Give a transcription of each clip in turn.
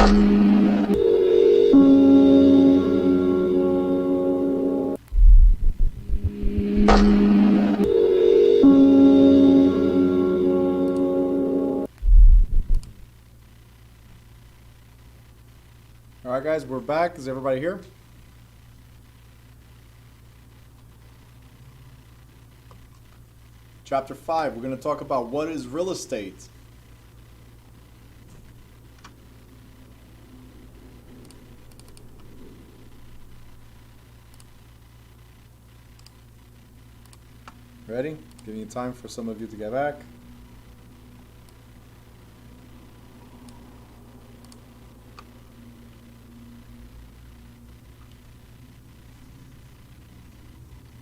All right, guys, we're back. Is everybody here? Chapter 5, we're going to talk about what is real estate. Ready? Giving you time for some of you to get back.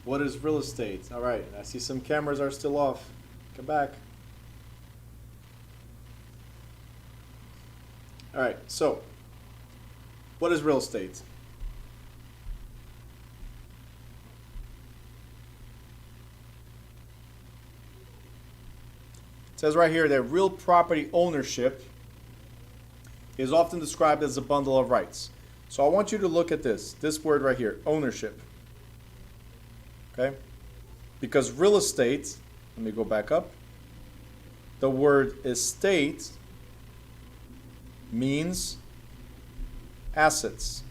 What is real estate? All right, I see some cameras are still off. Come back. All right, so what is real estate? It says right here that real property ownership is often described as a bundle of rights. So I want you to look at this word right here, ownership. Okay? Because real estate, let me go back up. The word estate means assets.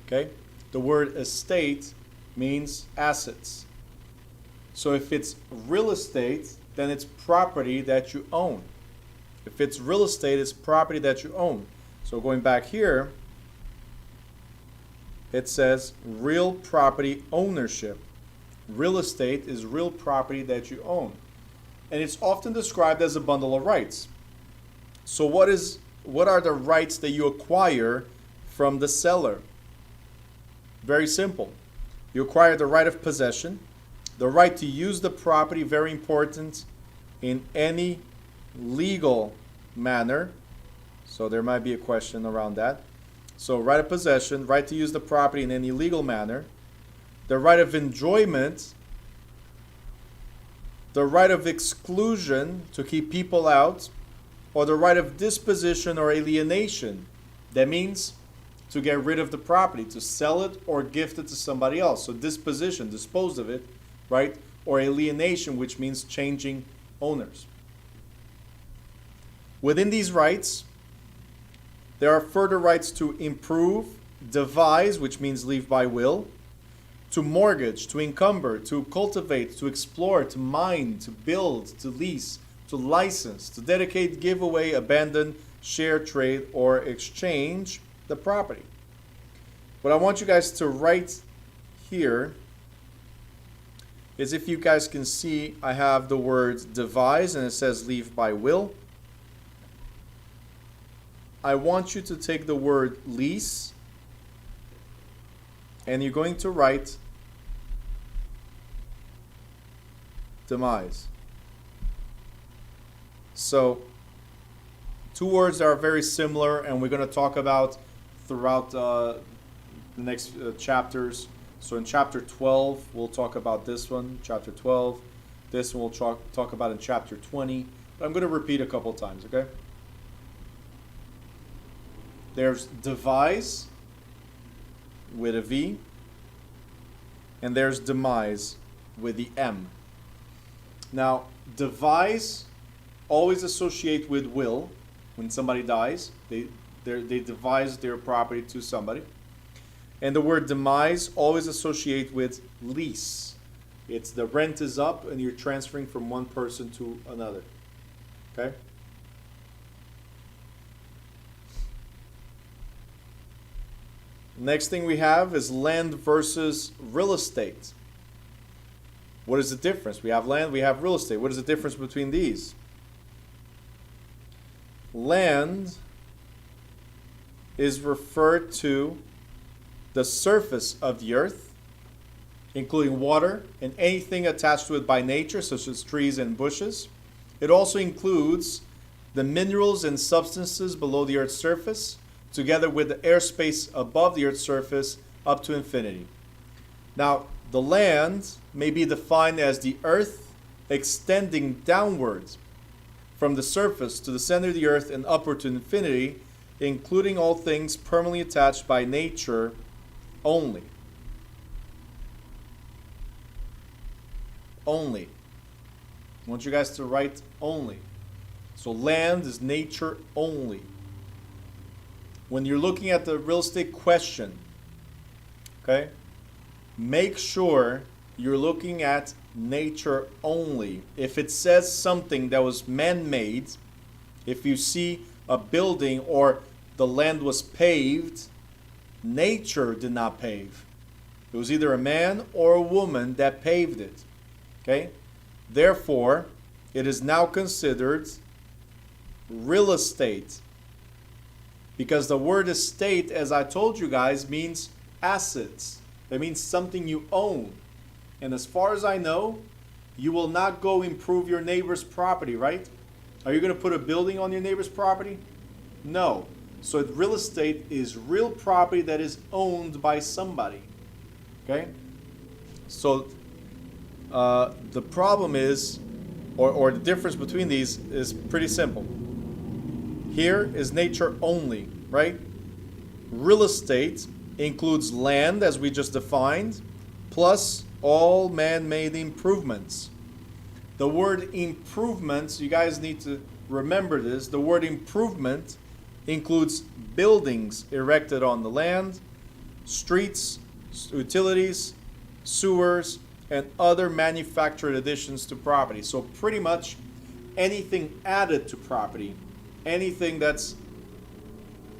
Okay? The word estate means assets. So if it's real estate, then it's property that you own. If it's real estate, it's property that you own. So going back here, it says real property ownership. Real estate is real property that you own. And it's often described as a bundle of rights. So what are the rights that you acquire from the seller? Very simple. You acquire the right of possession, the right to use the property, very important, in any legal manner. So there might be a question around that. So right of possession, right to use the property in any legal manner, the right of enjoyment, the right of exclusion to keep people out, or the right of disposition or alienation. That means to get rid of the property, to sell it or gift it to somebody else. So disposition, dispose of it, right? Or alienation, which means changing owners. Within these rights, there are further rights to improve, devise, which means leave by will, to mortgage, to encumber, to cultivate, to explore, to mine, to build, to lease, to license, to dedicate, give away, abandon, share, trade, or exchange the property. What I want you guys to write here is, if you guys can see, I have the word devise and it says leave by will. I want you to take the word lease and you're going to write demise. So two words that are very similar and we're going to talk about throughout the next chapters. So in chapter 12, we'll talk about this one, chapter 12. This one we'll talk about in chapter 20. But I'm going to repeat a couple times, okay? There's devise with a V, and there's demise with the M. Now, devise always associate with will. When somebody dies, they devise their property to somebody. And the word demise always associate with lease. It's the rent is up and you're transferring from one person to another. Okay? Next thing we have is land versus real estate. What is the difference? We have land, we have real estate. What is the difference between these? Land is referred to the surface of the earth, including water and anything attached to it by nature, such as trees and bushes. It also includes the minerals and substances below the earth's surface, together with the airspace above the earth's surface up to infinity. Now, the land may be defined as the earth extending downwards from the surface to the center of the earth and upward to infinity, including all things permanently attached by nature only. Only. I want you guys to write only. So land is nature only. When you're looking at the real estate question, okay, make sure you're looking at nature only. If it says something that was man-made, if you see a building or the land was paved, nature did not pave. It was either a man or a woman that paved it. Okay? Therefore, it is now considered real estate. Because the word estate, as I told you guys, means assets. That means something you own. And as far as I know, you will not go improve your neighbor's property, right? Are you going to put a building on your neighbor's property? No. So real estate is real property that is owned by somebody. Okay? So the problem is, or the difference between these is pretty simple. Here is nature only, right? Real estate includes land, as we just defined, plus all man-made improvements. The word improvements, you guys need to remember this, the word improvement includes buildings erected on the land, streets, utilities, sewers, and other manufactured additions to property. So pretty much anything added to property, anything that's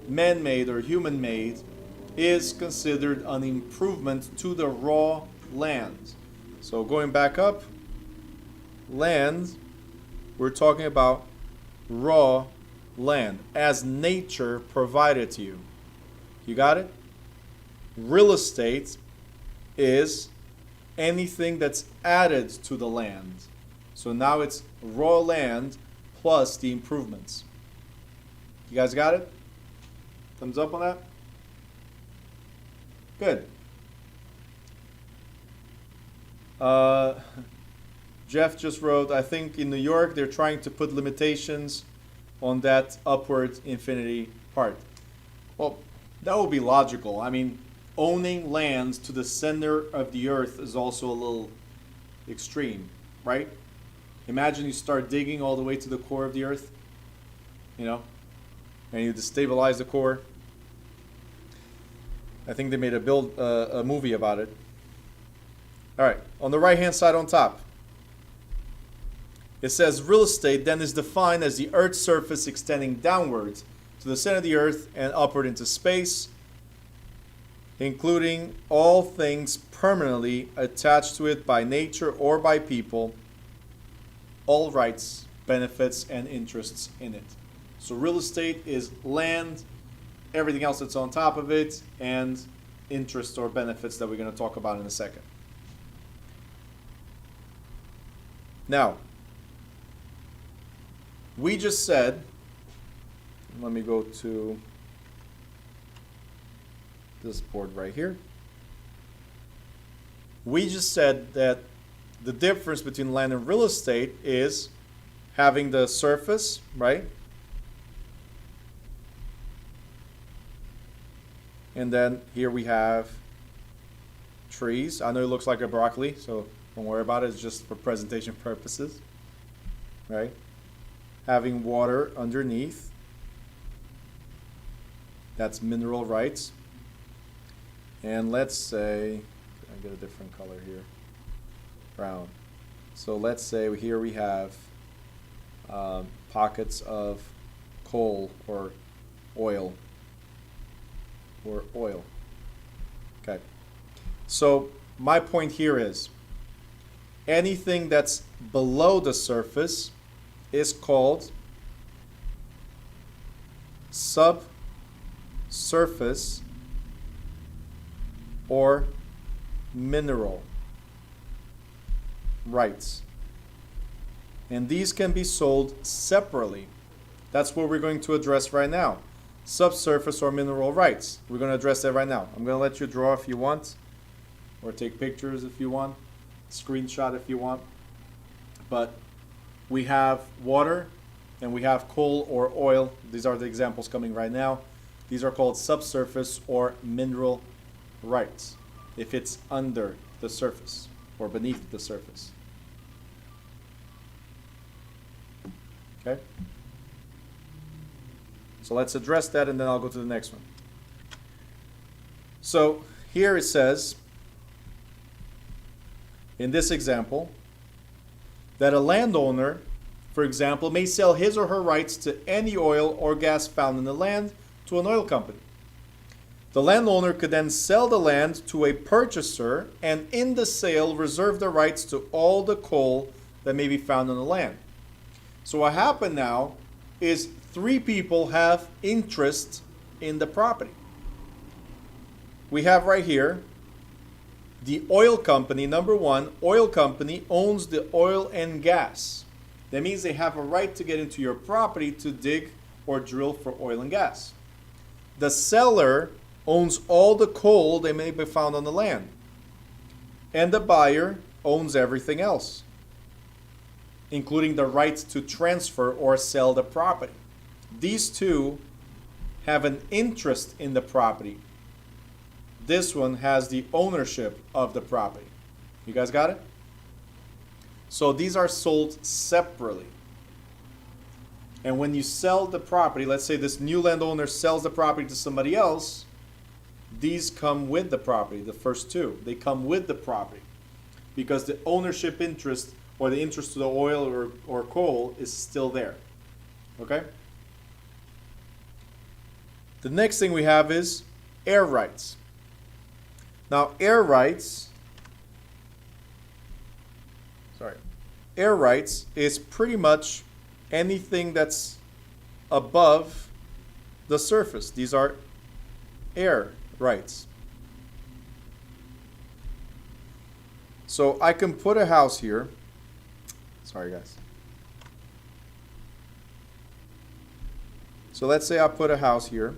man-made or human-made, is considered an improvement to the raw land. So going back up, land, we're talking about raw land as nature provided to you. You got it? Real estate is anything that's added to the land. So now it's raw land plus the improvements. You guys got it? Thumbs up on that? Good. Jeff just wrote, I think in New York they're trying to put limitations on that upward infinity part. Well, that would be logical. I mean, owning lands to the center of the earth is also a little extreme, right? Imagine you start digging all the way to the core of the earth, you know, and you destabilize the core. I think they made a movie about it. All right, on the right-hand side on top, it says real estate then is defined as the earth's surface extending downwards to the center of the earth and upward into space, including all things permanently attached to it by nature or by people, all rights, benefits, and interests in it. So real estate is land, everything else that's on top of it, and interests or benefits that we're going to talk about in a second. Now, we just said, let me go to this board right here. We just said that the difference between land and real estate is having the surface, right? And then here we have trees. I know it looks like a broccoli, so don't worry about it. It's just for presentation purposes, right? Having water underneath. That's mineral rights. And let's say, I get a different color here, brown. So let's say here we have pockets of coal or oil. Okay. So my point here is anything that's below the surface is called subsurface or mineral rights. And these can be sold separately. That's what we're going to address right now. Subsurface or mineral rights. We're going to address that right now. I'm going to let you draw if you want, or take pictures if you want, screenshot if you want. But we have water, and we have coal or oil. These are the examples coming right now. These are called subsurface or mineral rights if it's under the surface or beneath the surface. Okay? So let's address that and then I'll go to the next one. So here it says, in this example, that a landowner, for example, may sell his or her rights to any oil or gas found in the land to an oil company. The landowner could then sell the land to a purchaser and in the sale reserve the rights to all the coal that may be found on the land. So what happened now is 3 people have interest in the property. We have right here the oil company. Number 1, oil company owns the oil and gas. That means they have a right to get into your property to dig or drill for oil and gas. The seller owns all the coal that may be found on the land. And the buyer owns everything else, including the rights to transfer or sell the property. These 2 have an interest in the property. This one has the ownership of the property. You guys got it? So these are sold separately. And when you sell the property, let's say this new landowner sells the property to somebody else, these come with the property, the first 2. They come with the property because the ownership interest or the interest to the oil or coal is still there. Okay? The next thing we have is air rights. Now, air rights is pretty much anything that's above the surface. These are air rights. So I can put a house here. Sorry, guys. So let's say I put a house here.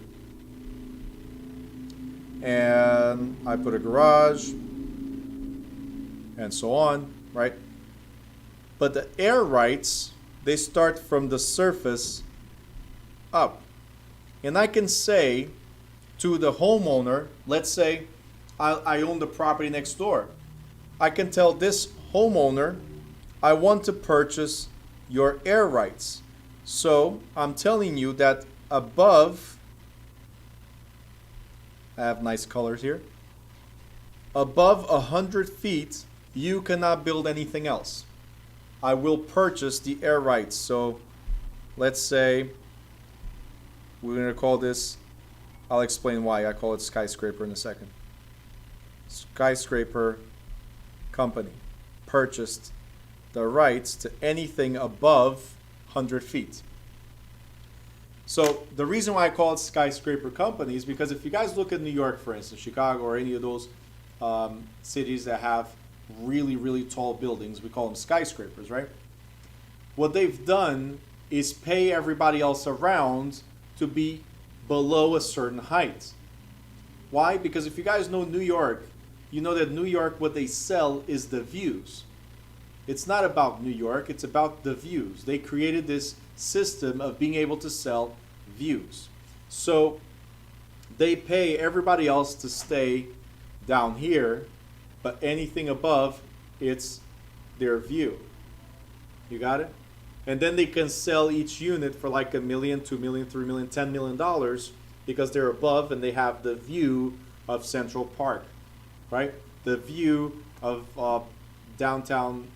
And I put a garage and so on, right? But the air rights, they start from the surface up. And I can say to the homeowner, let's say I own the property next door. I can tell this homeowner, I want to purchase your air rights. So I'm telling you that above, I have nice colors here. Above 100 feet, you cannot build anything else. I will purchase the air rights. So let's say we're going to call this, I'll explain why I call it skyscraper in a second. Skyscraper company purchased the rights to anything above 100 feet. So the reason why I call it skyscraper company is because if you guys look at New York, for instance, Chicago, or any of those cities that have really, really tall buildings, we call them skyscrapers, right? What they've done is pay everybody else around to be below a certain height. Why? Because if you guys know New York, you know that New York, what they sell is the views. It's not about New York, it's about the views. They created this system of being able to sell views. So they pay everybody else to stay down here, but anything above, it's their view. You got it? And then they can sell each unit for like $1 million, $2 million, $3 million, $10 million because they're above and they have the view of Central Park, right? The view of downtown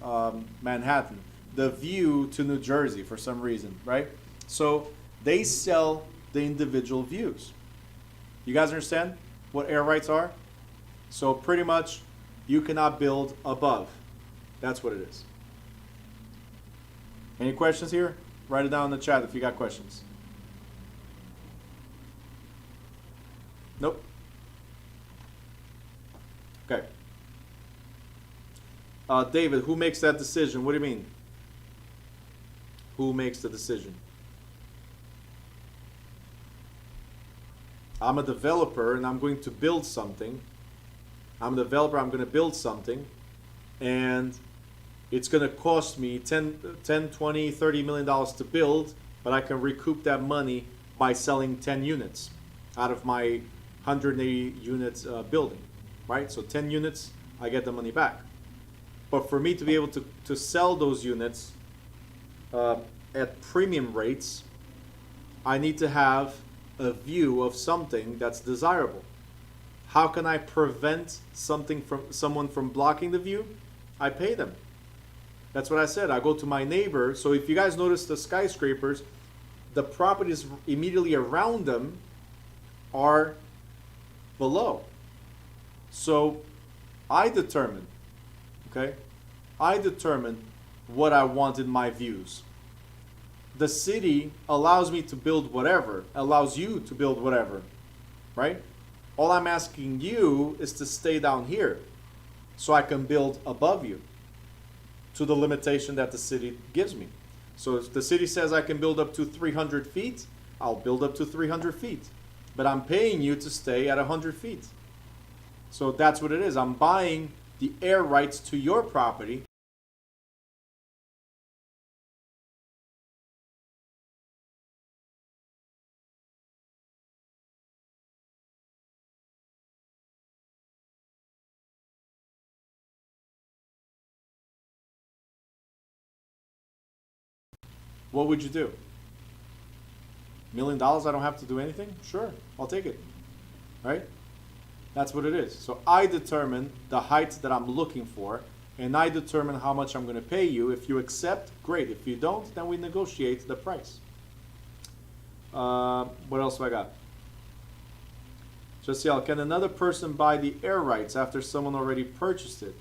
Manhattan, the view to New Jersey for some reason, right? So they sell the individual views. You guys understand what air rights are? So pretty much you cannot build above. That's what it is. Any questions here? Write it down in the chat if you got questions. Nope. Okay. David, who makes that decision? What do you mean? Who makes the decision? I'm a developer and I'm going to build something. I'm a developer, I'm going to build something. And it's going to cost me $10, $20, $30 million to build. but I can recoup that money by selling 10 units out of my 180 units building, right? So 10 units, I get the money back. But for me to be able to sell those units at premium rates, I need to have a view of something that's desirable. How can I prevent someone from blocking the view? I pay them. That's what I said. I go to my neighbor. So if you guys notice the skyscrapers, the properties immediately around them are below. So I determine, okay? I determine what I want in my views. The city allows me to build whatever, allows you to build whatever, right? All I'm asking you is to stay down here so I can build above you to the limitation that the city gives me. So if the city says I can build up to 300 feet, I'll build up to 300 feet. But I'm paying you to stay at 100 feet. So that's what it is. I'm buying the air rights to your property. What would you do? $1 million, I don't have to do anything? Sure, I'll take it. Right? That's what it is. So I determine the height that I'm looking for, and I determine how much I'm going to pay you. If you accept, great. If you don't, then we negotiate the price. What else have I got? Josiel, can another person buy the air rights after someone already purchased it?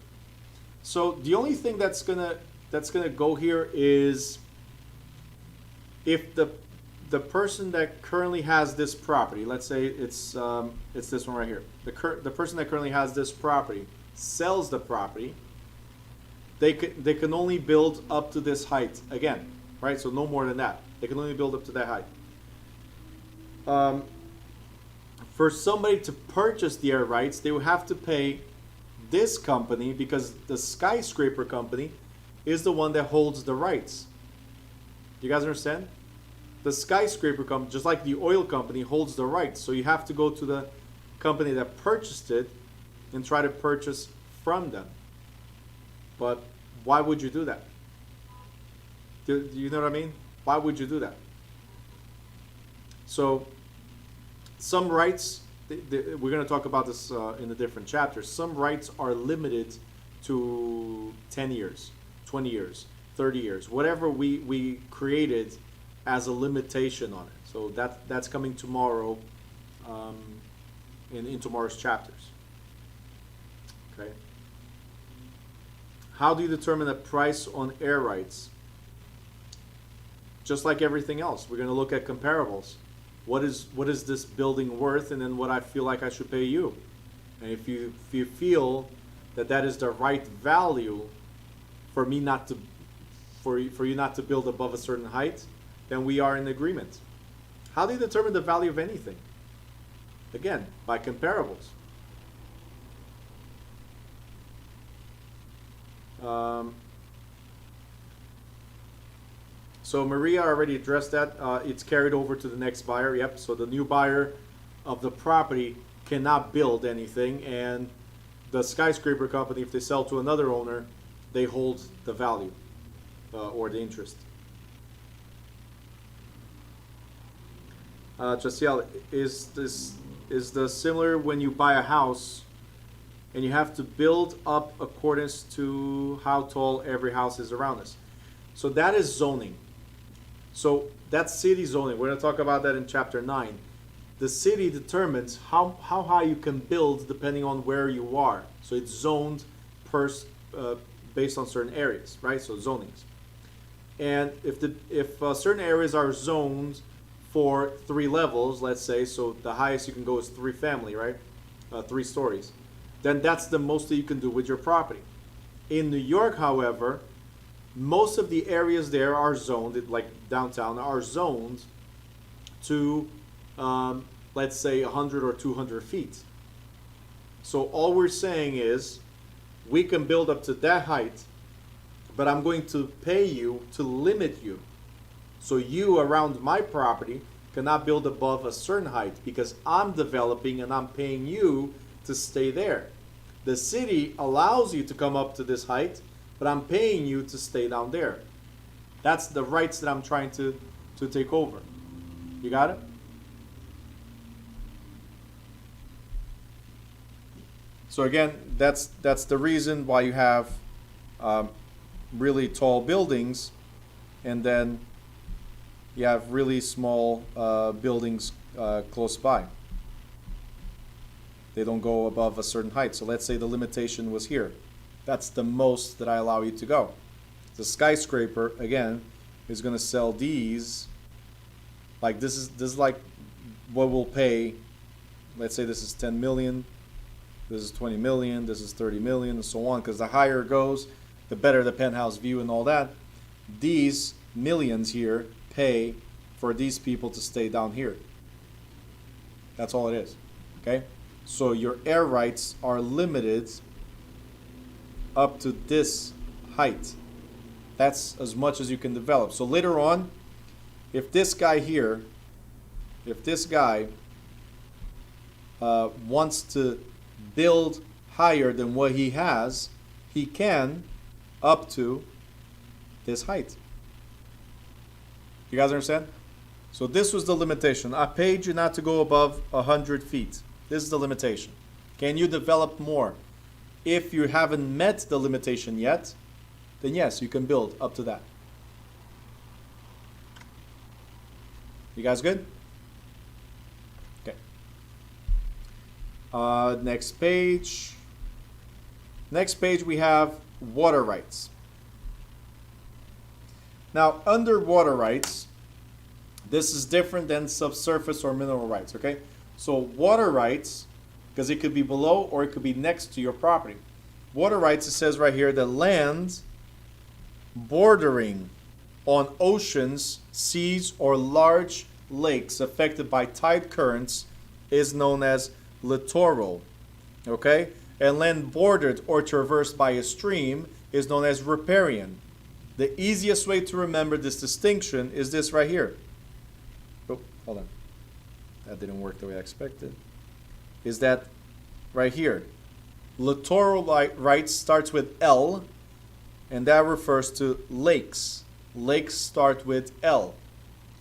So the only thing that's gonna go here is if the person that currently has this property, let's say it's this one right here, the person that currently has this property sells the property, they can only build up to this height again, right? So no more than that. They can only build up to that height. For somebody to purchase the air rights, they would have to pay this company, because the skyscraper company is the one that holds the rights. Do you guys understand? The skyscraper company, just like the oil company, holds the rights. So you have to go to the company that purchased it and try to purchase from them. But why would you do that? Do you know what I mean? Why would you do that? So some rights, we're going to talk about this in a different chapter. Some rights are limited to 10 years, 20 years, 30 years, whatever we created as a limitation on it. So that's coming tomorrow in tomorrow's chapters. Okay. How do you determine the price on air rights? Just like everything else, we're going to look at comparables. What is this building worth, and then what I feel like I should pay you. And if you feel that is the right value for me not to, for you not to build above a certain height, then we are in agreement. How do you determine the value of anything? Again, by comparables. So Maria already addressed that. It's carried over to the next buyer. Yep. So the new buyer of the property cannot build anything, and the skyscraper company, if they sell to another owner, they hold the value or the interest. Jasiel, is the similar when you buy a house and you have to build up accordance to how tall every house is around us? So that is zoning. So that's city zoning. We're going to talk about that in chapter 9. The city determines how high you can build depending on where you are. So it's zoned based on certain areas, right? So zonings. And if certain areas are zoned for 3 levels, let's say, so the highest you can go is 3 family, right? 3 stories. Then that's the most that you can do with your property. In New York, however, most of the areas there are zoned, like downtown, are zoned to, let's say, 100 or 200 feet. So all we're saying is, we can build up to that height, but I'm going to pay you to limit you. So you around my property cannot build above a certain height because I'm developing and I'm paying you to stay there. The city allows you to come up to this height, but I'm paying you to stay down there. That's the rights that I'm trying to take over. You got it? So again, that's the reason why you have really tall buildings, and then you have really small buildings close by. They don't go above a certain height. So let's say the limitation was here. That's the most that I allow you to go. The skyscraper, again, is going to sell these. Like this is like what we'll pay. Let's say this is 10 million. This is 20 million. This is 30 million, and so on. Because the higher it goes, the better the penthouse view and all that. These millions here pay for these people to stay down here. That's all it is. Okay? So your air rights are limited up to this height. That's as much as you can develop. So later on, if this guy here, if this guy wants to build higher than what he has, he can up to this height. You guys understand? So this was the limitation. I paid you not to go above 100 feet. This is the limitation. Can you develop more? If you haven't met the limitation yet, then yes, you can build up to that. You guys good? Okay. Next page. Next page we have water rights. Now, under water rights, this is different than subsurface or mineral rights, okay? So water rights, because it could be below or it could be next to your property. Water rights, it says right here, that land bordering on oceans, seas, or large lakes affected by tide currents is known as littoral, okay? And land bordered or traversed by a stream is known as riparian. The easiest way to remember this distinction is this right here. Oh, hold on. That didn't work the way I expected. Is that right here. Littoral rights starts with L, and that refers to lakes. Lakes start with L.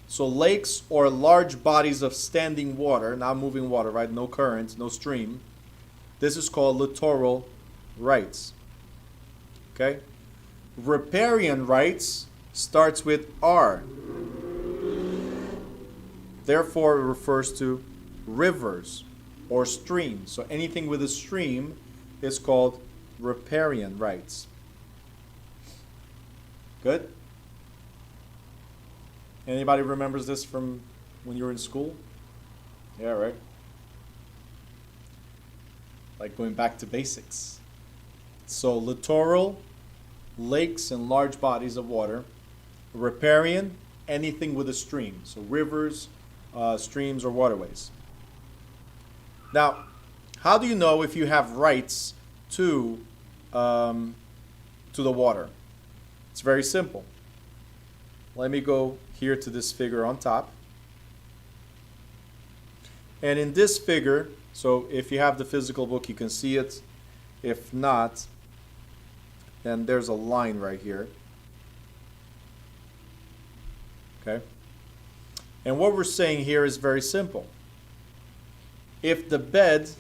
So lakes or large bodies of standing water, not moving water, right? No current, no stream. This is called littoral rights. Okay? Riparian rights starts with R. Therefore, it refers to rivers or streams. So anything with a stream is called riparian rights. Good? Anybody remembers this from when you were in school? Yeah, right? Like going back to basics. So littoral, lakes and large bodies of water. Riparian, anything with a stream. So rivers, streams, or waterways. Now, how do you know if you have rights to the water? It's very simple. Let me go here to this figure on top. And in this figure, so if you have the physical book, you can see it. If not, then there's a line right here. Okay? And what we're saying here is very simple. If the bed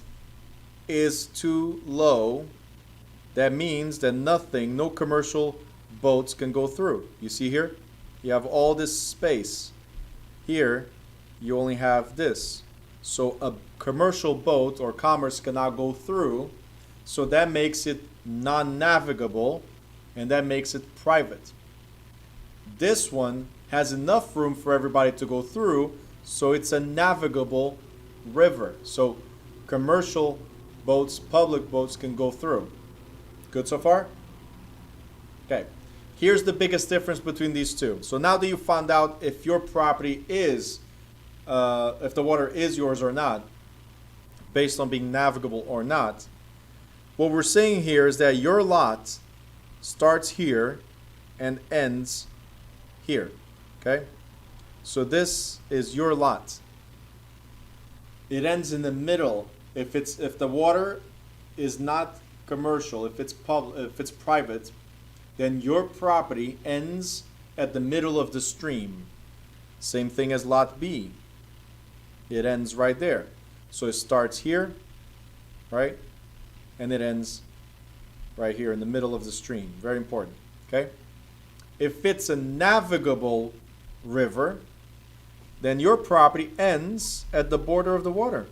is too low, that means that no commercial boats can go through. You see here? You have all this space. Here, you only have this. So a commercial boat or commerce cannot go through. So that makes it non-navigable, and that makes it private. This one has enough room for everybody to go through, so it's a navigable river. So commercial boats, public boats can go through. Good so far? Okay. Here's the biggest difference between these two. So now that you found out if your property is, if the water is yours or not, based on being navigable or not, what we're saying here is that your lot starts here and ends here. Okay? So this is your lot. It ends in the middle. If the water is not commercial, if it's private, then your property ends at the middle of the stream. Same thing as lot B. It ends right there. So it starts here, right? And it ends right here in the middle of the stream. Very important, okay? If it's a navigable river, then your property ends at the border of the water.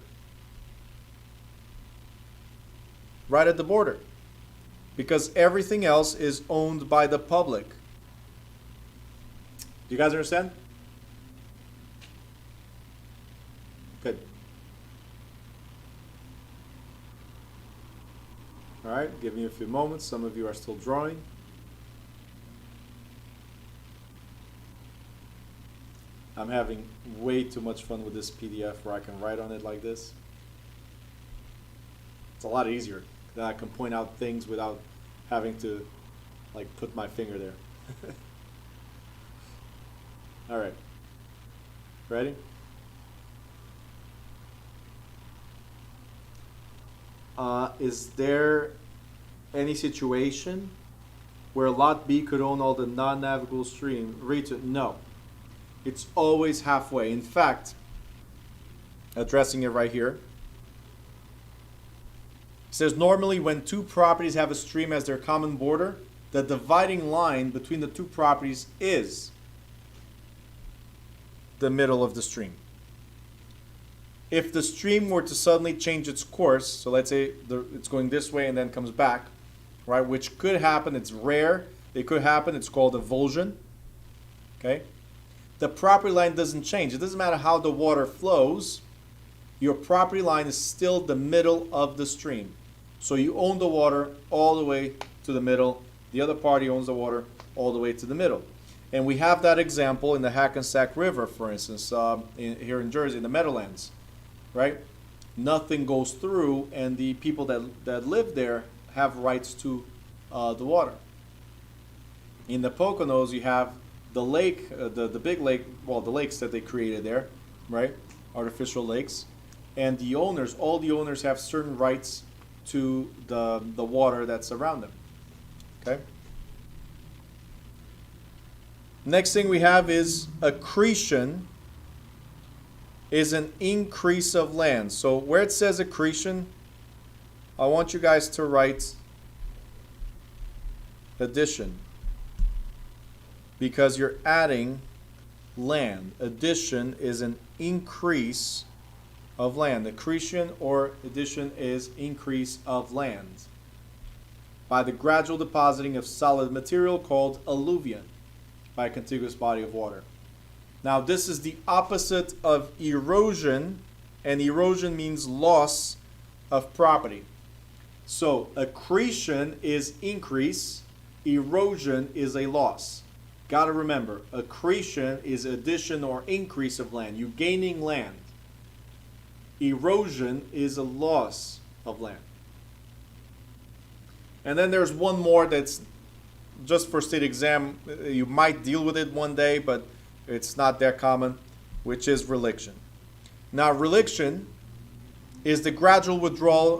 Right at the border. Because everything else is owned by the public. Do you guys understand? Good. All right, give me a few moments. Some of you are still drawing. I'm having way too much fun with this PDF where I can write on it like this. It's a lot easier. Then I can point out things without having to like put my finger there. All right. Ready? Is there any situation where lot B could own all the non-navigable stream? No. It's always halfway. In fact, addressing it right here, it says normally when two properties have a stream as their common border, the dividing line between the two properties is the middle of the stream. If the stream were to suddenly change its course, so let's say it's going this way and then comes back, right, which could happen, it's rare, it could happen, it's called avulsion, okay? The property line doesn't change. It doesn't matter how the water flows, your property line is still the middle of the stream. So you own the water all the way to the middle, the other party owns the water all the way to the middle. And we have that example in the Hackensack River, for instance, here in Jersey, in the Meadowlands. Right? Nothing goes through, and the people that live there have rights to the water. In the Poconos, you have the lake, the big lake, well, the lakes that they created there, right? Artificial lakes. And the owners, all the owners have certain rights to the water that's around them. Okay? Next thing we have is accretion. Is an increase of land. So where it says accretion, I want you guys to write addition, because you're adding land. Addition is an increase of land. Accretion or addition is increase of land by the gradual depositing of solid material called alluvion by a contiguous body of water. Now, this is the opposite of erosion, and erosion means loss of property. So, accretion is increase, erosion is a loss. Got to remember, accretion is addition or increase of land. You're gaining land. Erosion is a loss of land. And then there's one more that's just for state exam. You might deal with it one day, but it's not that common, which is reliction. Now, reliction is the gradual withdrawal,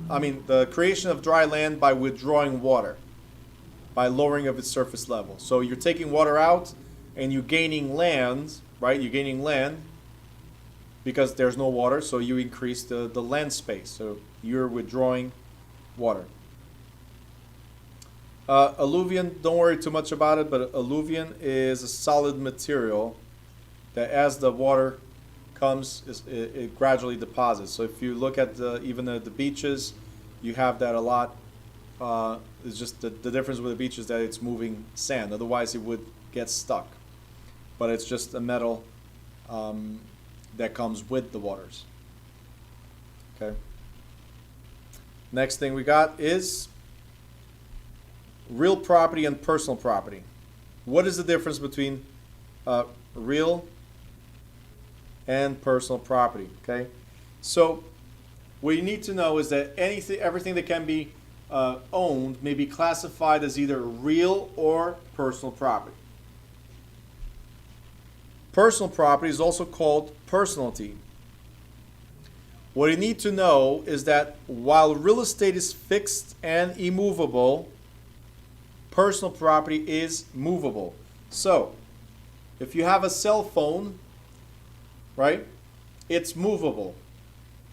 the creation of dry land by withdrawing water, by lowering of its surface level. So you're taking water out and you're gaining land, right? You're gaining land because there's no water, so you increase the land space. So you're withdrawing water. Alluvion, don't worry too much about it, but alluvion is a solid material that as the water comes, it gradually deposits. So if you look at even the beaches, you have that a lot. It's just the difference with the beach is that it's moving sand. Otherwise, it would get stuck. But it's just a metal that comes with the waters. Okay. Next thing we got is real property and personal property. What is the difference between real and personal property? Okay, so what you need to know is that everything that can be owned may be classified as either real or personal property. Personal property is also called personality. What you need to know is that while real estate is fixed and immovable, personal property is movable. So, if you have a cell phone, right, it's movable,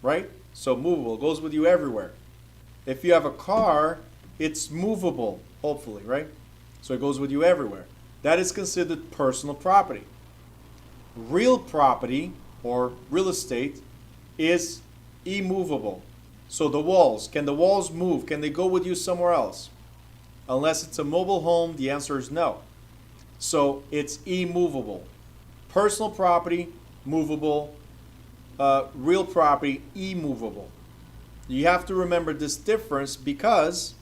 right? So movable, goes with you everywhere. If you have a car, it's movable, hopefully, right? So it goes with you everywhere. That is considered personal property. Real property, or real estate, is immovable. So the walls, can the walls move? Can they go with you somewhere else? Unless it's a mobile home, the answer is no. So it's immovable. Personal property, movable. Real property, immovable. You have to remember this difference because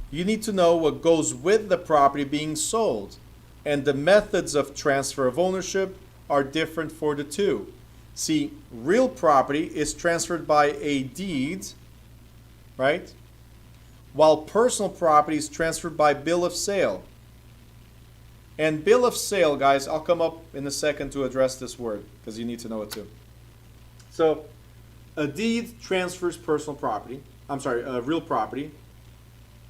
you need to know what goes with the property being sold. And the methods of transfer of ownership are different for the two. See, real property is transferred by a deed, right? While personal property is transferred by bill of sale. And bill of sale, guys, I'll come up in a second to address this word because you need to know it too. So, a deed transfers personal property, real property,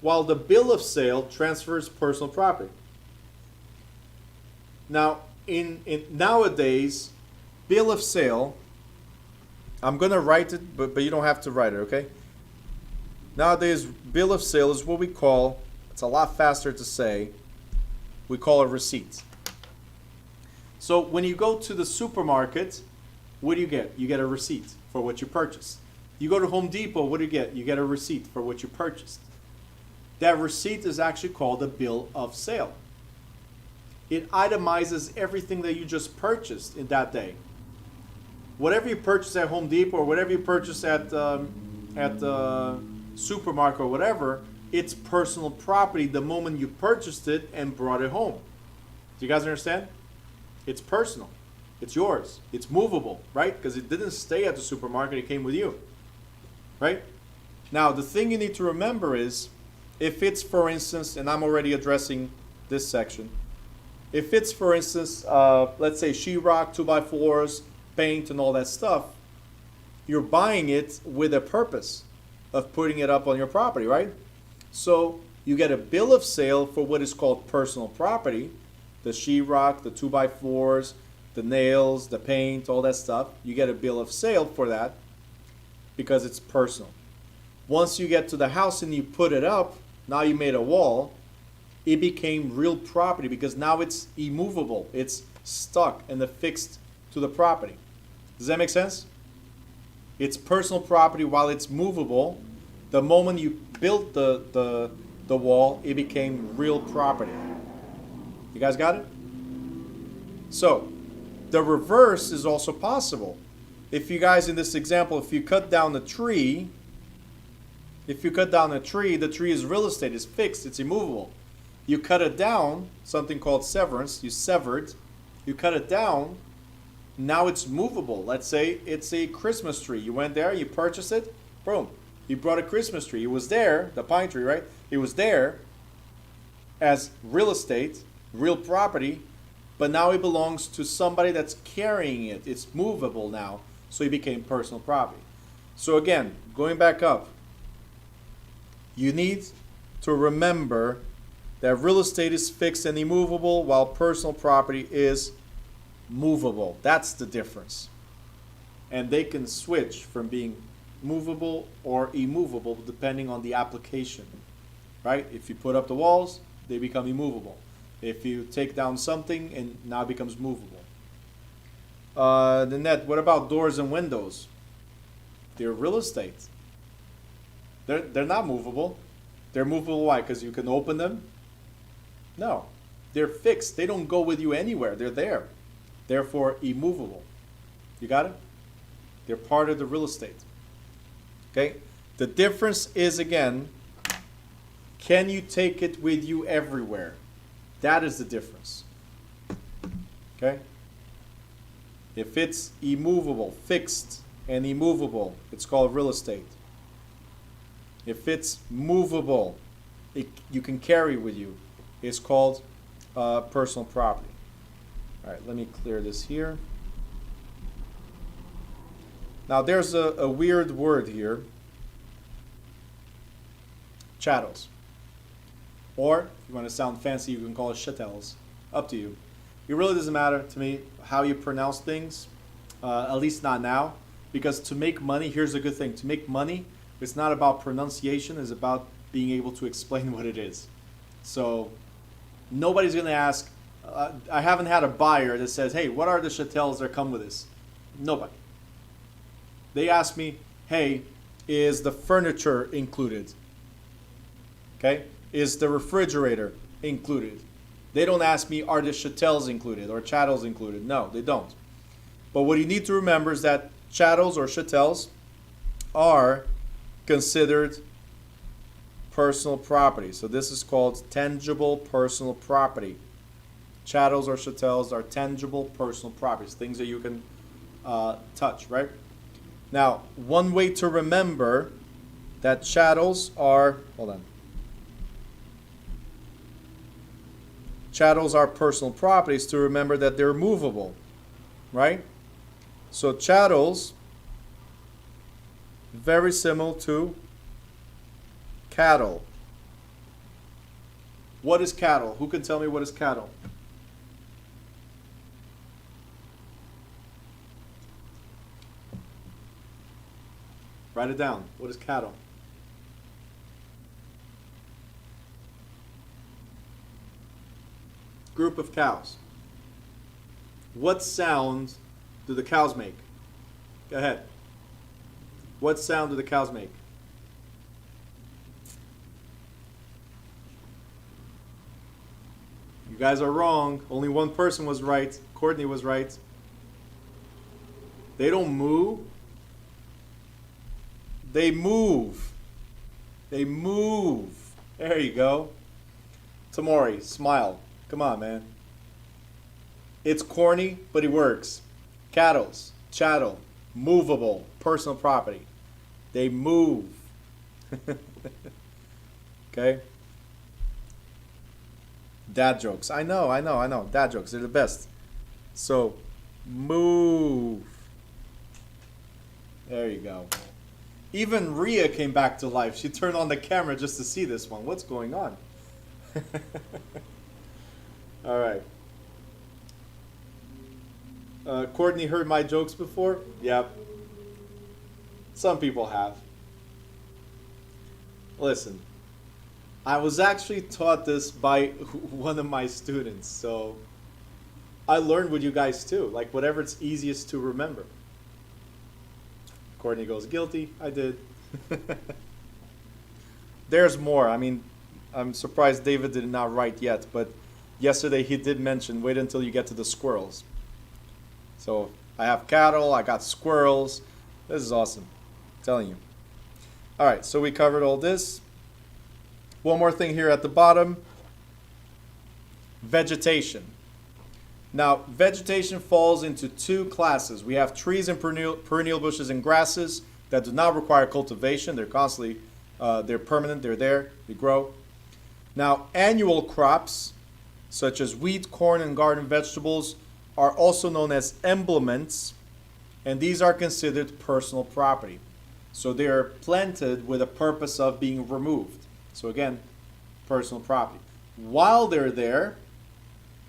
while the bill of sale transfers personal property. Now, in nowadays, bill of sale, I'm going to write it, but you don't have to write it, okay? Nowadays, bill of sale is what we call, it's a lot faster to say, we call a receipt. So when you go to the supermarket, what do you get? You get a receipt for what you purchased. You go to Home Depot, what do you get? You get a receipt for what you purchased. That receipt is actually called a bill of sale. It itemizes everything that you just purchased in that day. Whatever you purchased at Home Depot or whatever you purchased at supermarket or whatever, it's personal property the moment you purchased it and brought it home. Do you guys understand? It's personal. It's yours. It's movable, right? Because it didn't stay at the supermarket, it came with you. Right? Now, the thing you need to remember is, if it's, for instance, and I'm already addressing this section, if it's, for instance, let's say sheetrock, 2x4s, paint, and all that stuff, you're buying it with a purpose of putting it up on your property, right? So you get a bill of sale for what is called personal property, the sheetrock, the 2x4s, the nails, the paint, all that stuff. You get a bill of sale for that because it's personal. Once you get to the house and you put it up, now you made a wall, it became real property because now it's immovable. It's stuck and affixed to the property. Does that make sense? It's personal property while it's movable. The moment you built the wall, it became real property. You guys got it? So, the reverse is also possible. If you guys, in this example, if you cut down a tree, the tree is real estate, it's fixed, it's immovable. You cut it down, something called severance, you cut it down, now it's movable. Let's say it's a Christmas tree. You went there, you purchased it, boom. You brought a Christmas tree. It was there, the pine tree, right? It was there as real estate, real property, but now it belongs to somebody that's carrying it. It's movable now, so it became personal property. So again, going back up, you need to remember that real estate is fixed and immovable while personal property is movable. That's the difference. And they can switch from being movable or immovable depending on the application, right? If you put up the walls, they become immovable. If you take down something, and now it becomes movable. The net, what about doors and windows? They're real estate. They're not movable. They're movable, why? Because you can open them? No. They're fixed. They don't go with you anywhere. They're there. Therefore, immovable. You got it? They're part of the real estate. Okay? The difference is, again, can you take it with you everywhere? That is the difference. Okay? If it's immovable, fixed, and immovable, it's called real estate. If it's movable, you can carry with you, it's called personal property. All right, let me clear this here. Now there's a weird word here. Chattels. Or, if you want to sound fancy, you can call it chattels. Up to you. It really doesn't matter to me how you pronounce things, at least not now. Because to make money, here's a good thing. To make money, it's not about pronunciation, it's about being able to explain what it is. So, nobody's going to ask, I haven't had a buyer that says, hey, what are the chattels that come with this? Nobody. They ask me, hey, is the furniture included? Okay? Is the refrigerator included? They don't ask me, are the chattels included or chattels included? No, they don't. But what you need to remember is that chattels or chattels are considered personal property. So this is called tangible personal property. Chattels or chattels are tangible personal properties, things that you can touch, right? Now, one way to remember that chattels are, chattels are personal properties, to remember that they're movable, right? So chattels, very similar to cattle. What is cattle? Who can tell me what is cattle? Write it down. What is cattle? Group of cows. What sound do the cows make? Go ahead. What sound do the cows make? You guys are wrong. Only one person was right. Courtney was right. They don't moo. They move. They move. There you go. Tamori, smile. Come on, man. It's corny, but it works. Cattles, chattel, movable, personal property. They move. Okay? Dad jokes. I know. Dad jokes. They're the best. So, move. There you go. Even Rhea came back to life. She turned on the camera just to see this one. What's going on? All right. Courtney heard my jokes before? Yep. Some people have. Listen, I was actually taught this by one of my students, so I learned with you guys too, like whatever it's easiest to remember. Courtney goes, guilty, I did. There's more. I mean, I'm surprised David did not write yet, but yesterday he did mention, wait until you get to the squirrels. So I have cattle, I got squirrels. This is awesome. I'm telling you. All right, so we covered all this. One more thing here at the bottom. Vegetation. Now, vegetation falls into two classes. We have trees and perennial bushes and grasses that do not require cultivation. They're constantly, they're permanent, they're there, they grow. Now, annual crops, such as wheat, corn, and garden vegetables, are also known as emblements, and these are considered personal property. So they are planted with a purpose of being removed. So again, personal property. While they're there,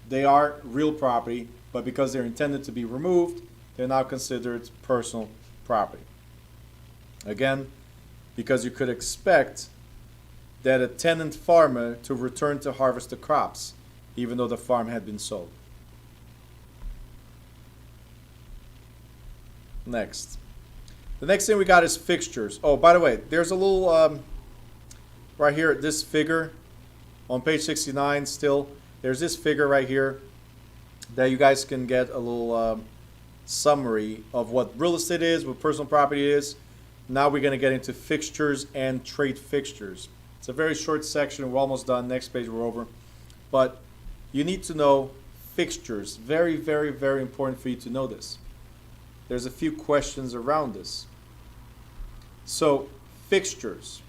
they are real property, but because they're intended to be removed, they're now considered personal property. Again, because you could expect that a tenant farmer to return to harvest the crops, even though the farm had been sold. Next. The next thing we got is fixtures. Oh, by the way, there's a little, right here, this figure on page 69 still. There's this figure right here that you guys can get a little summary of what real estate is, what personal property is. Now we're going to get into fixtures and trade fixtures. It's a very short section. We're almost done. Next page we're over. But you need to know fixtures. Very, very, very important for you to know this. There's a few questions around this. So, fixtures.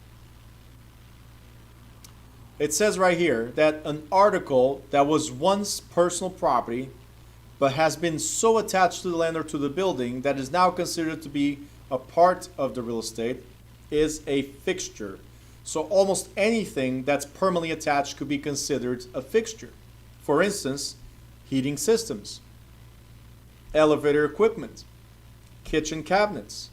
It says right here that an article that was once personal property but has been so attached to the land or to the building that is now considered to be a part of the real estate is a fixture. So almost anything that's permanently attached could be considered a fixture. For instance, heating systems, elevator equipment, kitchen cabinets,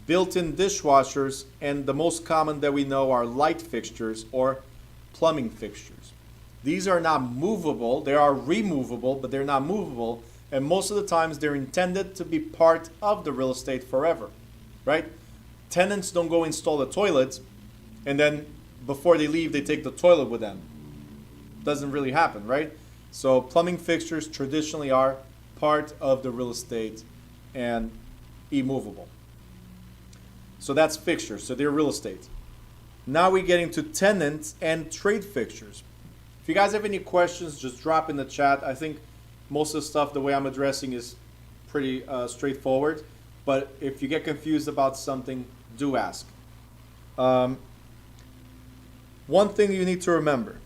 built-in dishwashers, and the most common that we know are light fixtures or plumbing fixtures. These are not movable. They are removable, but they're not movable. And most of the times they're intended to be part of the real estate forever, right? Tenants don't go install the toilet and then before they leave, they take the toilet with them. Doesn't really happen, right? So plumbing fixtures traditionally are part of the real estate and immovable. So that's fixtures. So they're real estate. Now we get into tenants and trade fixtures. If you guys have any questions, just drop in the chat. I think most of the stuff, the way I'm addressing is pretty straightforward. But if you get confused about something, do ask. One thing you need to remember,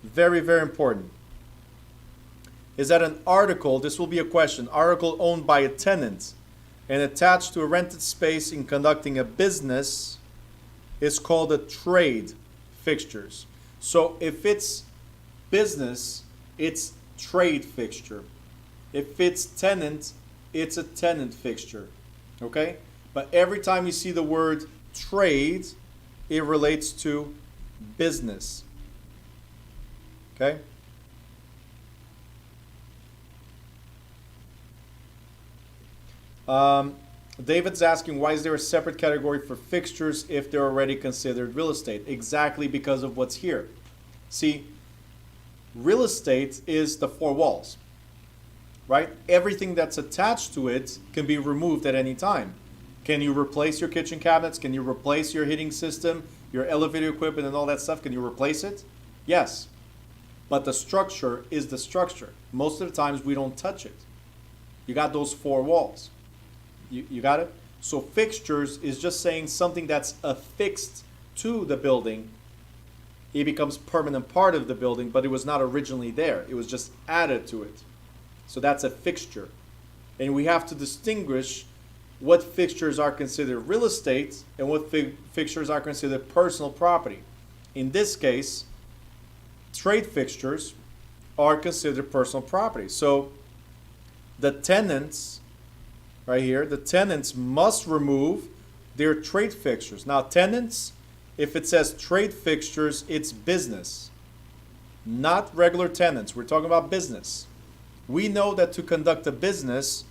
very, very important, is that an article, this will be a question, article owned by a tenant and attached to a rented space in conducting a business is called a trade fixtures. So if it's business, it's trade fixture. If it's tenant, it's a tenant fixture. Okay? But every time you see the word trade, it relates to business. Okay? David's asking, why is there a separate category for fixtures if they're already considered real estate? Exactly because of what's here. See, real estate is the four walls, right? Everything that's attached to it can be removed at any time. Can you replace your kitchen cabinets? Can you replace your heating system, your elevator equipment and all that stuff? Can you replace it? Yes. But the structure is the structure. Most of the times we don't touch it. You got those four walls. You got it? So fixtures is just saying something that's affixed to the building. It becomes permanent part of the building, but it was not originally there. It was just added to it. So that's a fixture. And we have to distinguish what fixtures are considered real estate and what fixtures are considered personal property. In this case, trade fixtures are considered personal property. So the tenants, right here, the tenants must remove their trade fixtures. Now tenants, if it says trade fixtures, it's business, not regular tenants. We're talking about business. We know that to conduct a business,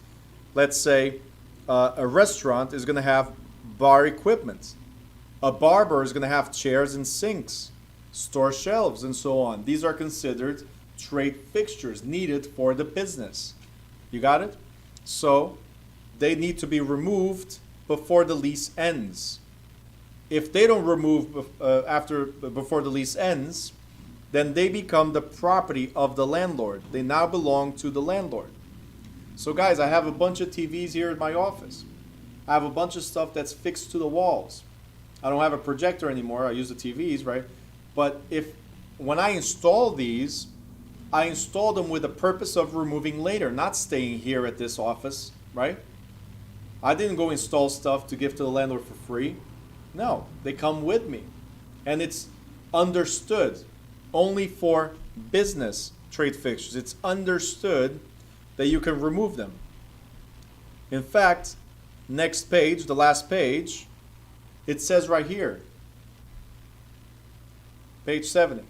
let's say a restaurant is going to have bar equipment. A barber is going to have chairs and sinks, store shelves, and so on. These are considered trade fixtures needed for the business. You got it? So they need to be removed before the lease ends. If they don't remove before the lease ends, then they become the property of the landlord. They now belong to the landlord. So guys, I have a bunch of TVs here in my office. I have a bunch of stuff that's fixed to the walls. I don't have a projector anymore. I use the TVs, right? But when I install these, I install them with the purpose of removing later, not staying here at this office, right? I didn't go install stuff to give to the landlord for free. No, they come with me. And it's understood only for business trade fixtures. It's understood that you can remove them. In fact, next page, the last page, it says right here, page 70.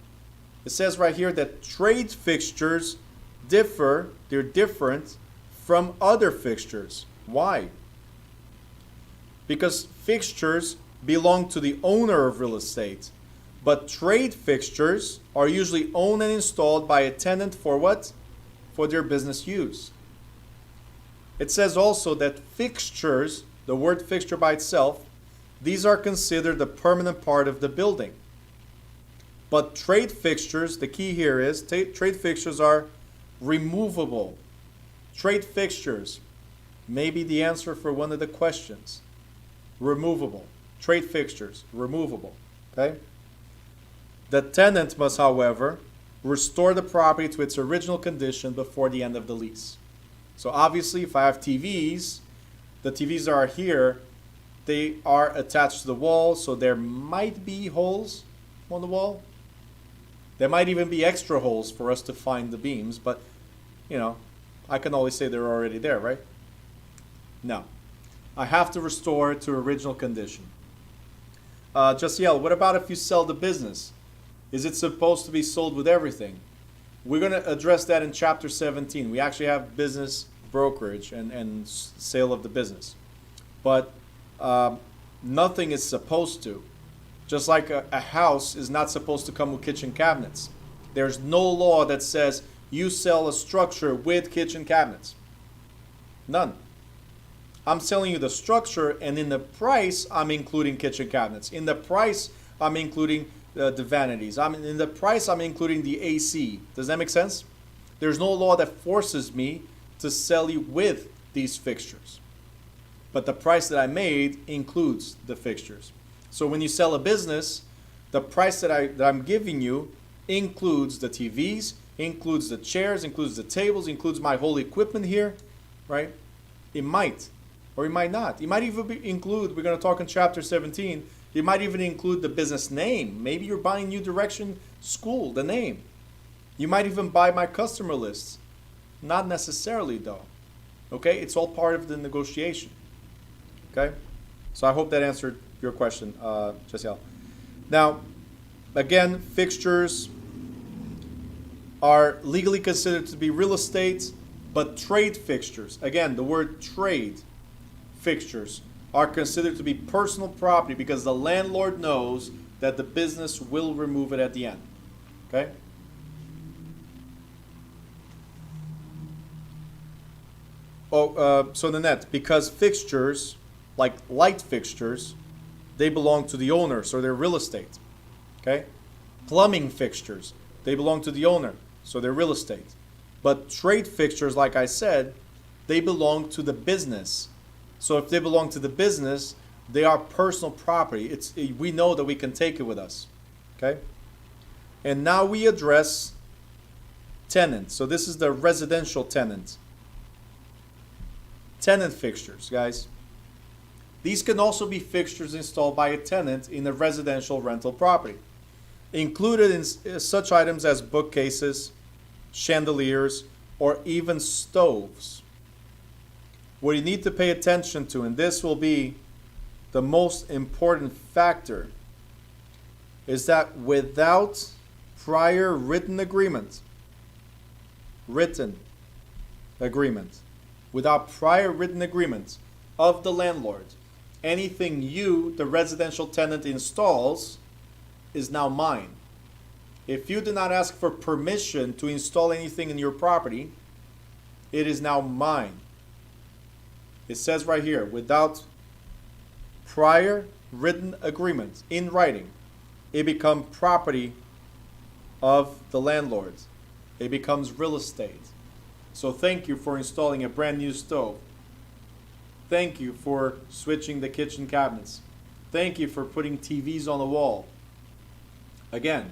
It says right here that trade fixtures differ, they're different from other fixtures. Why? Because fixtures belong to the owner of real estate, but trade fixtures are usually owned and installed by a tenant for what? For their business use. It says also that fixtures, the word fixture by itself, these are considered the permanent part of the building. But trade fixtures, the key here is, trade fixtures are removable. Trade fixtures may be the answer for one of the questions. Removable. Trade fixtures, removable. Okay? The tenant must, however, restore the property to its original condition before the end of the lease. So obviously, if I have TVs, the TVs that are here, they are attached to the wall, so there might be holes on the wall. There might even be extra holes for us to find the beams, but, you know, I can always say they're already there, right? No. I have to restore it to original condition. Jasiel, what about if you sell the business? Is it supposed to be sold with everything? We're going to address that in chapter 17. We actually have business brokerage and sale of the business. But nothing is supposed to. Just like a house is not supposed to come with kitchen cabinets. There's no law that says you sell a structure with kitchen cabinets. None. I'm selling you the structure, and in the price, I'm including kitchen cabinets. In the price, I'm including the vanities. In the price, I'm including the AC. Does that make sense? There's no law that forces me to sell you with these fixtures. But the price that I made includes the fixtures. So when you sell a business, the price that I'm giving you includes the TVs, includes the chairs, includes the tables, includes my whole equipment here, right? It might, or it might not. It might even include, we're going to talk in chapter 17, it might even include the business name. Maybe you're buying New Direction School, the name. You might even buy my customer lists. Not necessarily though. Okay, it's all part of the negotiation. Okay, so I hope that answered your question, Jasiel. Now, again, fixtures are legally considered to be real estate, but trade fixtures, again, the word trade fixtures, are considered to be personal property because the landlord knows that the business will remove it at the end. Okay? So Nanette, because fixtures, like light fixtures, they belong to the owner, so they're real estate. Okay? Plumbing fixtures, they belong to the owner, so they're real estate. But trade fixtures, like I said, they belong to the business. So if they belong to the business, they are personal property. We know that we can take it with us. Okay? And now we address tenant. So this is the residential tenant. Tenant fixtures, guys. These can also be fixtures installed by a tenant in a residential rental property. Included in such items as bookcases, chandeliers, or even stoves. What you need to pay attention to, and this will be the most important factor, is that without prior written agreement, without prior written agreement of the landlord, anything you, the residential tenant, installs is now mine. If you do not ask for permission to install anything in your property, it is now mine. It says right here, without prior written agreement in writing, it becomes property of the landlord. It becomes real estate. So thank you for installing a brand new stove. Thank you for switching the kitchen cabinets. Thank you for putting TVs on the wall. Again,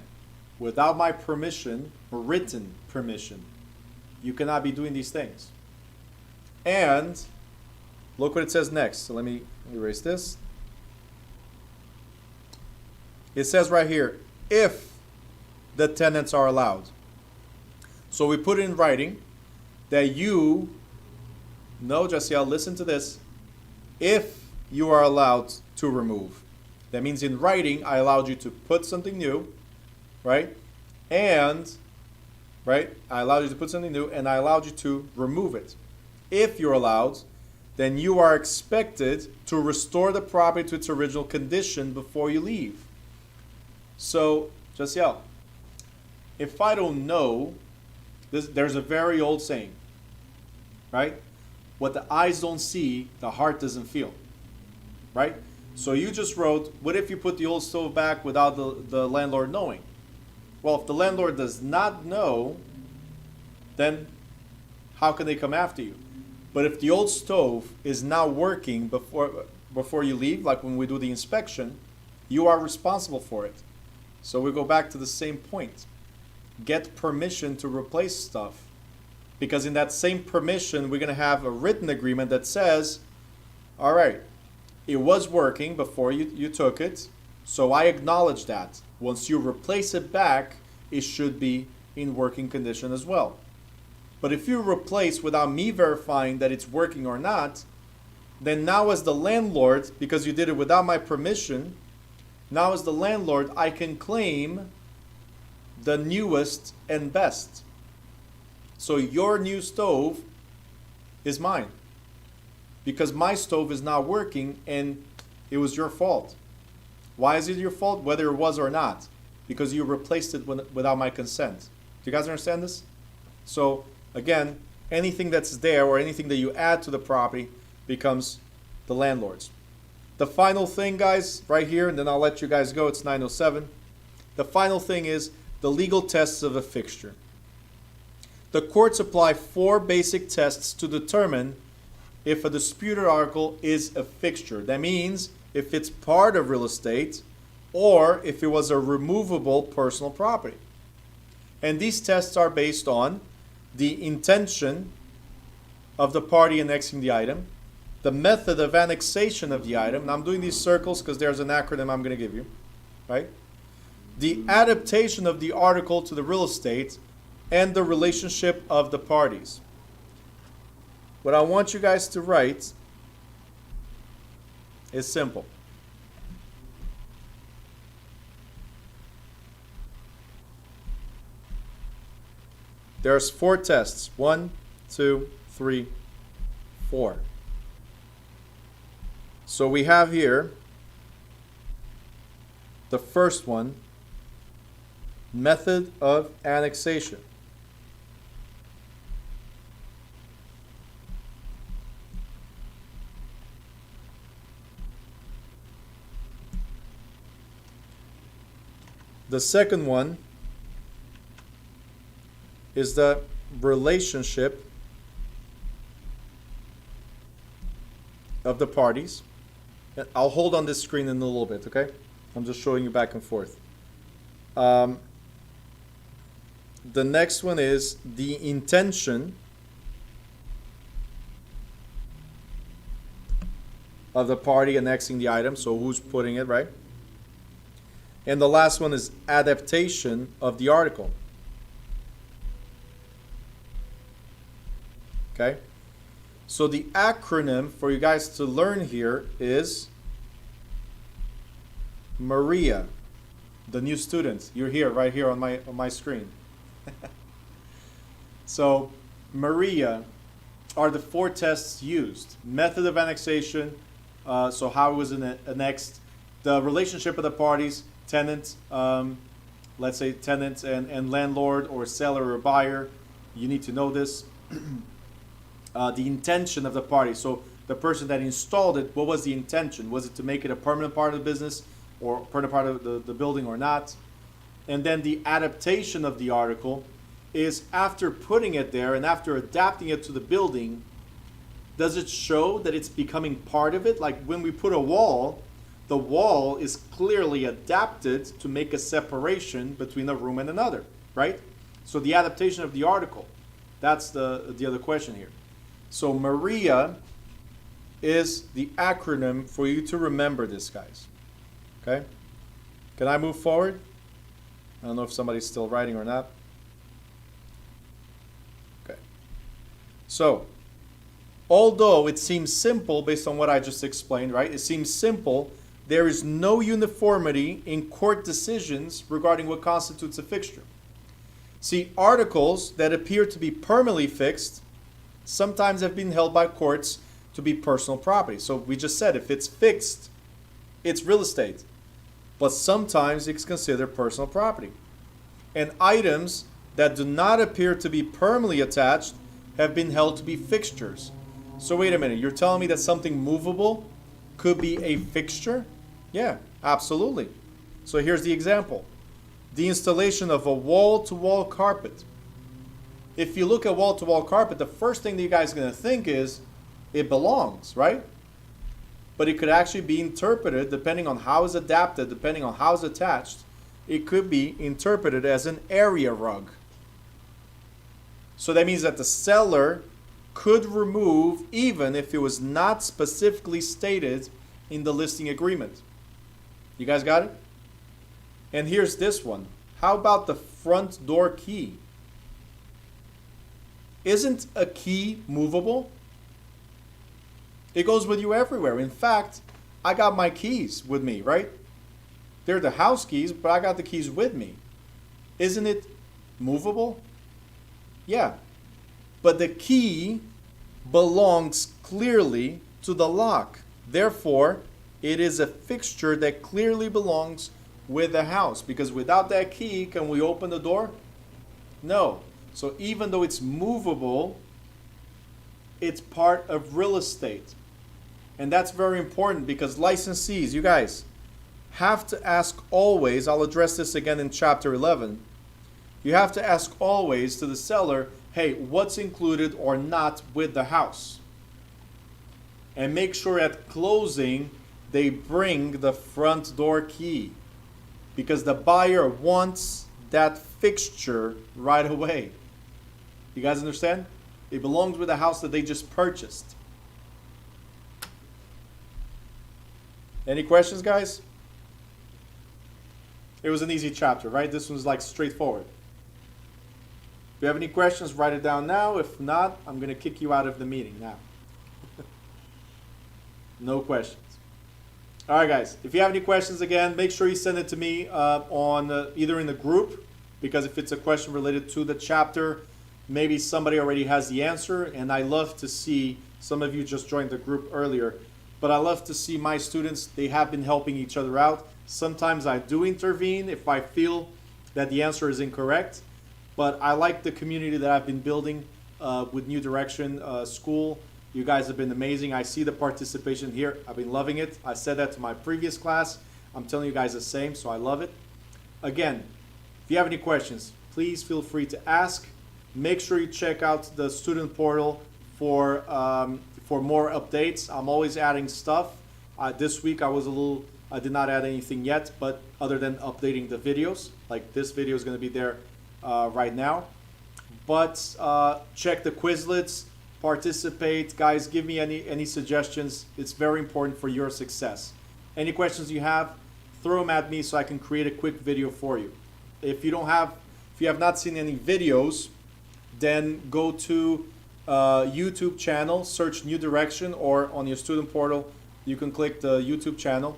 without my permission, written permission, you cannot be doing these things. And look what it says next. So let me erase this. It says right here, if the tenants are allowed. So we put in writing that you, no, Jasiel, listen to this. If you are allowed to remove. That means in writing, I allowed you to put something new, right? And, right, I allowed you to put something new and I allowed you to remove it. If you're allowed, then you are expected to restore the property to its original condition before you leave. So, Jasiel, if I don't know, there's a very old saying, right? What the eyes don't see, the heart doesn't feel, right? So you just wrote, what if you put the old stove back without the landlord knowing? Well, if the landlord does not know, then how can they come after you? But if the old stove is now working before you leave, like when we do the inspection, you are responsible for it. So we go back to the same point. get permission to replace stuff. Because in that same permission, we're going to have a written agreement that says, all right, it was working before you took it, so I acknowledge that. Once you replace it back, it should be in working condition as well. But if you replace without me verifying that it's working or not, then now as the landlord, because you did it without my permission, now as the landlord, I can claim the newest and best. So your new stove is mine, because my stove is not working and it was your fault. Why is it your fault? Whether it was or not. Because you replaced it without my consent. Do you guys understand this? So again, anything that's there or anything that you add to the property becomes the landlord's. The final thing, guys, right here, and then I'll let you guys go. It's 9:07. The final thing is the legal tests of a fixture. The courts apply 4 basic tests to determine if a disputed article is a fixture. That means if it's part of real estate or if it was a removable personal property. And these tests are based on the intention of the party annexing the item, the method of annexation of the item, and I'm doing these circles because there's an acronym I'm going to give you, right? The adaptation of the article to the real estate, and the relationship of the parties. What I want you guys to write is simple. There's 4 tests. 1, 2, 3, 4. So we have here the first one, method of annexation. The second one is the relationship of the parties. I'll hold on this screen in a little bit, okay? I'm just showing you back and forth. The next one is the intention of the party annexing the item, so who's putting it, right? And the last one is adaptation of the article. Okay? So the acronym for you guys to learn here is Maria, the new student. You're here, right here on my screen. So Maria are the 4 tests used. Method of annexation, so how it was annexed, the relationship of the parties, tenant, let's say tenant and landlord, or seller or buyer. You need to know this. The intention of the party. So the person that installed it, what was the intention? Was it to make it a permanent part of the business or permanent part of the building or not? And then the adaptation of the article is after putting it there and after adapting it to the building, does it show that it's becoming part of it? Like when we put a wall, the wall is clearly adapted to make a separation between a room and another, right? So the adaptation of the article, that's the other question here. So Maria is the acronym for you to remember this, guys. Okay? Can I move forward? I don't know if somebody's still writing or not. Okay. So, although it seems simple based on what I just explained, right? It seems simple. There is no uniformity in court decisions regarding what constitutes a fixture. See, articles that appear to be permanently fixed sometimes have been held by courts to be personal property. So we just said if it's fixed, it's real estate. But sometimes it's considered personal property. And items that do not appear to be permanently attached have been held to be fixtures. So wait a minute, you're telling me that something movable could be a fixture? Yeah, absolutely. So here's the example. The installation of a wall-to-wall carpet. If you look at wall-to-wall carpet, the first thing that you guys are going to think is it belongs, right? But it could actually be interpreted, depending on how it's adapted, depending on how it's attached, it could be interpreted as an area rug. So that means that the seller could remove even if it was not specifically stated in the listing agreement. You guys got it? And here's this one. How about the front door key? Isn't a key movable? It goes with you everywhere. In fact, I got my keys with me, right? They're the house keys, but I got the keys with me. Isn't it movable? Yeah. But the key belongs clearly to the lock. Therefore, it is a fixture that clearly belongs with the house. Because without that key, can we open the door? No. So even though it's movable, it's part of real estate. And that's very important because licensees, you guys, have to ask always, I'll address this again in chapter 11, you have to ask always to the seller, hey, what's included or not with the house? And make sure at closing they bring the front door key because the buyer wants that fixture right away. You guys understand? It belongs with the house that they just purchased. Any questions, guys? It was an easy chapter, right? This one's like straightforward. If you have any questions, write it down now. If not, I'm going to kick you out of the meeting now. No questions. All right, guys. If you have any questions, again, make sure you send it to me either in the group, because if it's a question related to the chapter, maybe somebody already has the answer, and I love to see, some of you just joined the group earlier, but I love to see my students, they have been helping each other out. Sometimes I do intervene if I feel that the answer is incorrect, but I like the community that I've been building with New Direction School. You guys have been amazing. I see the participation here. I've been loving it. I said that to my previous class. I'm telling you guys the same, so I love it. Again, if you have any questions, please feel free to ask. Make sure you check out the student portal for more updates. I'm always adding stuff. This week I did not add anything yet, but other than updating the videos, like this video is going to be there right now. But check the Quizlets, participate. Guys, give me any suggestions. It's very important for your success. Any questions you have, throw them at me so I can create a quick video for you. If you have not seen any videos, then go to YouTube channel, search New Direction, or on your student portal, you can click the YouTube channel.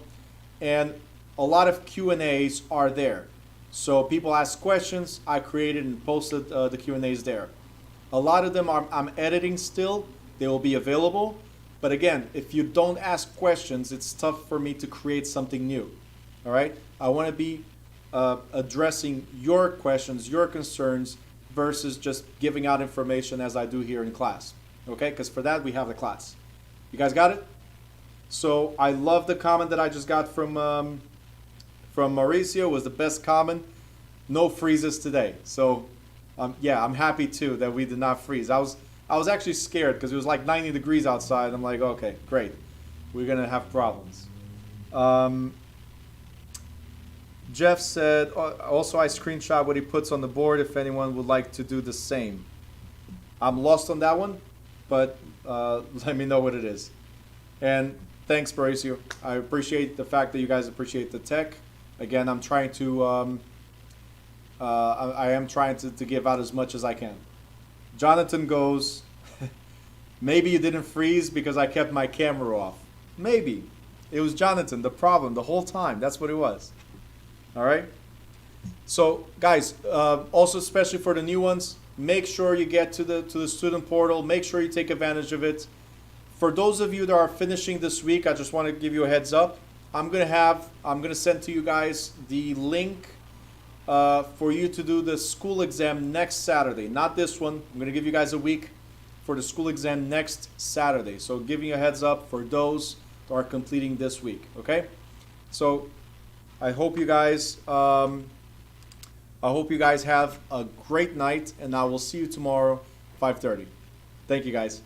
And a lot of Q&As are there. So people ask questions, I created and posted the Q&As there. A lot of them I'm editing still, they will be available. But again, if you don't ask questions, it's tough for me to create something new. All right? I want to be addressing your questions, your concerns, versus just giving out information as I do here in class. Okay? Because for that, we have the class. You guys got it? So I love the comment that I just got from Mauricio. It was the best comment. No freezes today. So yeah, I'm happy too that we did not freeze. I was actually scared because it was like 90 degrees outside. I'm like, okay, great. We're going to have problems. Jeff said, also I screenshot what he puts on the board if anyone would like to do the same. I'm lost on that one, but let me know what it is. And thanks, Mauricio. I appreciate the fact that you guys appreciate the tech. Again, I'm trying to, I am trying to give out as much as I can. Jonathan goes, maybe you didn't freeze because I kept my camera off. Maybe. It was Jonathan, the problem, the whole time. That's what it was. All right? So, guys, also especially for the new ones, make sure you get to the student portal. Make sure you take advantage of it. For those of you that are finishing this week, I just want to give you a heads up. I'm gonna send to you guys the link for you to do the school exam next Saturday. Not this one. I'm gonna give you guys a week for the school exam next Saturday. So giving you a heads up for those that are completing this week. Okay? So I hope you guys have a great night, and I will see you tomorrow, 5:30. Thank you, guys.